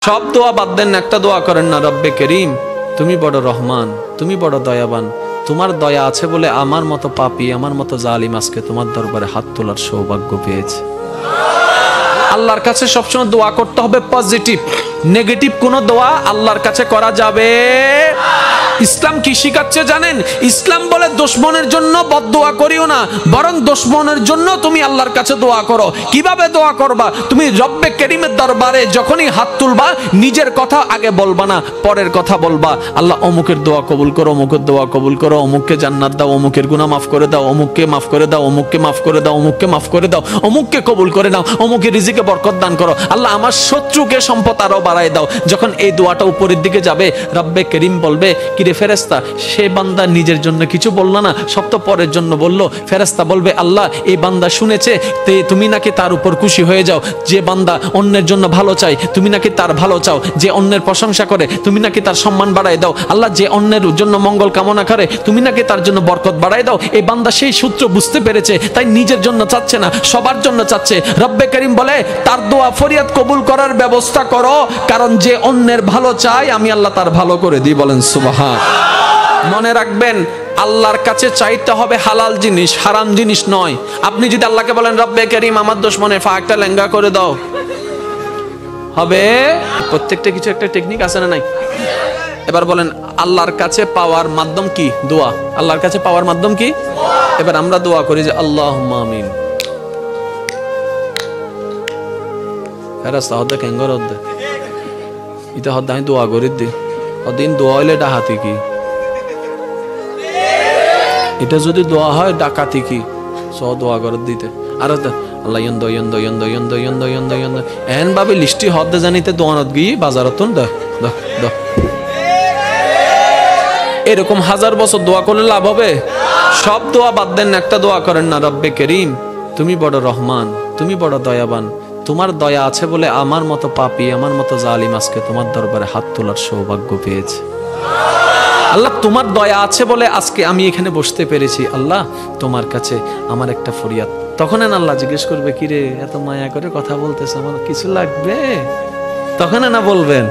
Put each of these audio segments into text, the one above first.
সব দোয়া বাদ দেন, একটা দোয়া করেন না, রব্বে করিম তুমি বড় রহমান, তুমি বড় দয়াবান, তোমার দয়া আছে বলে আমার মতো পাপী, আমার মতো জালিম আজকে তোমার দরবারে হাত তোলার সৌভাগ্য পেয়েছে। আল্লাহর কাছে সবসময় দোয়া করতে হবে পজিটিভ, নেগেটিভ কোনো দোয়া আল্লাহর কাছে করা যাবে। ইসলাম কি শিখাচ্ছে জানেন? ইসলাম বলে দুশমনের জন্য বদদোয়া করিও না, বরং দুশমনের জন্য তুমি আল্লাহর কাছে দোয়া করো। কিভাবে দোয়া করবা? তুমি রব্বে করিমের দরবারে যখনই হাত তুলবা, নিজের কথা আগে বলবা না, পরের কথা বলবা। আল্লাহ অমুকের দোয়া কবুল করো, অমুকের দোয়া কবুল করো, অমুককে জান্নাত দাও, অমুকের গুনাহ মাফ করে দাও, অমুককে মাফ করে দাও, অমুককে মাফ করে দাও, অমুককে মাফ করে দাও, অমুককে কবুল করে নাও, অমুকের রিজিকে বরকত দান করো। আল্লাহ আমার শত্রুকে সম্পদ আরো বাড়ায় দাও। যখন এই দোয়াটা উপরের দিকে যাবে, রব্বে করিম বলবে, কিরে ফেরেশতা, সে বান্দা নিজের জন্য কিছু বললো না, সব তো পরের জন্য বললো। ফেরেশতা বলবে, আল্লাহ এই বান্দা শুনেছে, তুমি নাকি তার উপর খুশি হয়ে যাও। যে বান্দা অন্যের জন্য ভালো চাই, তুমি নাকি তার ভালো চাও। যে অন্যের প্রশংসা করে, তুমি নাকি তার সম্মান বাড়ায় দাও। আল্লাহ যে অন্যের জন্য মঙ্গল কামনা করে, তুমি নাকি তার জন্য বরকত বাড়ায় দাও। এই বান্দা সেই সূত্র বুঝতে পেরেছে, তাই নিজের জন্য চাচ্ছে না, সবার জন্য চাচ্ছে। রব্বে করিম বলে, তার দোয়া ফরিয়াদ কবুল করার ব্যবস্থা করো, কারণ যে অন্যের ভালো চায় আমি আল্লাহ তার ভালো করে দিই। বলেন সুবহান। মনে রাখবেন, আল্লাহর কাছে চাইতে হবে হালাল জিনিস, হারাম জিনিস নয়। আপনি যদি আল্লাহকে বলেন, রব্বে করিম আমার দুশমনের ফাঁকটা লেঙ্গা করে দাও, হবে? প্রত্যেকটা কিছু একটা টেকনিক আছে না নাই? এবার বলেন, আল্লাহর কাছে পাওয়ার মাধ্যম কি? দোয়া। আল্লাহর কাছে পাওয়ার মাধ্যম কি? এবার আমরা দোয়া করি যে আল্লাহুম্মা আমিন। ফেরেশতা হদ্দে কেঙ্গর হদ্দে ইতা হদ্দে আমি দোয়া করি দি অদিন দোয়া হইলে ডাহাতি কি? এটা যদি দোয়া হয় ডাকাতি কি? সব দোয়া করে দিতে। আর আল্লাহ ইয়ন্দ ইয়ন্দ ইয়ন্দ ইয়ন্দ ইয়ন্দ ইয়ন্দ ইয়ন্দ এন ভাবে লিস্টি হদ্দে জানিতে দোয়ানত গিয়ে বাজারতন দ দ দ। এরকম হাজার বছর দোয়া করলে লাভ হবে? সব দোয়া বাদ দেন, একটা দোয়া করেন না, রব্বে করিম তুমি বড় রহমান, তুমি বড় দয়াবান, তোমার দয়া আছে বলে আমার মতো পাপী, আমার মতো জালিম আজকে তোমার দরবারে হাত তোলার সৌভাগ্য পেয়েছে। আল্লাহ তোমার দয়া আছে বলে আজকে আমি এখানে বসতে পেরেছি। আল্লাহ তোমার কাছে আমার একটা ফরিয়াদ। তখন আল্লাহ জিজ্ঞেস করবে, কিরে এত মায়া করে কথা বলতেছে, আমার কিছু লাগবে? তখন না বলবেন,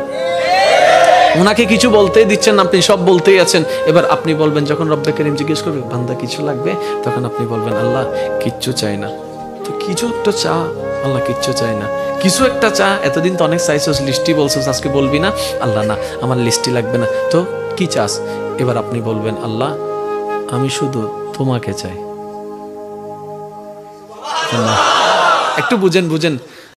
ওনাকে কিছু বলতেই দিচ্ছেন না, আপনি সব বলতেই আছেন। এবার আপনি বলবেন, যখন রব্বে করিম জিজ্ঞেস করবে, বান্দা কিছু লাগবে, তখন আপনি বলবেন, আল্লাহ কিচ্ছু চাই না। তো কিছু একটা চা। আল্লাহ কিচ্ছু চাই না, কিছু একটা চা। এতদিন তো অনেক চাইছিস, লিস্টি বলছিস, আজকে বলবি না? আল্লাহ না, আমার লিস্টি লাগবে না, তো কি চাস? এবার আপনি বলবেন, আল্লাহ আমি শুধু তোমাকে চাই। একটু বুঝেন বুঝেন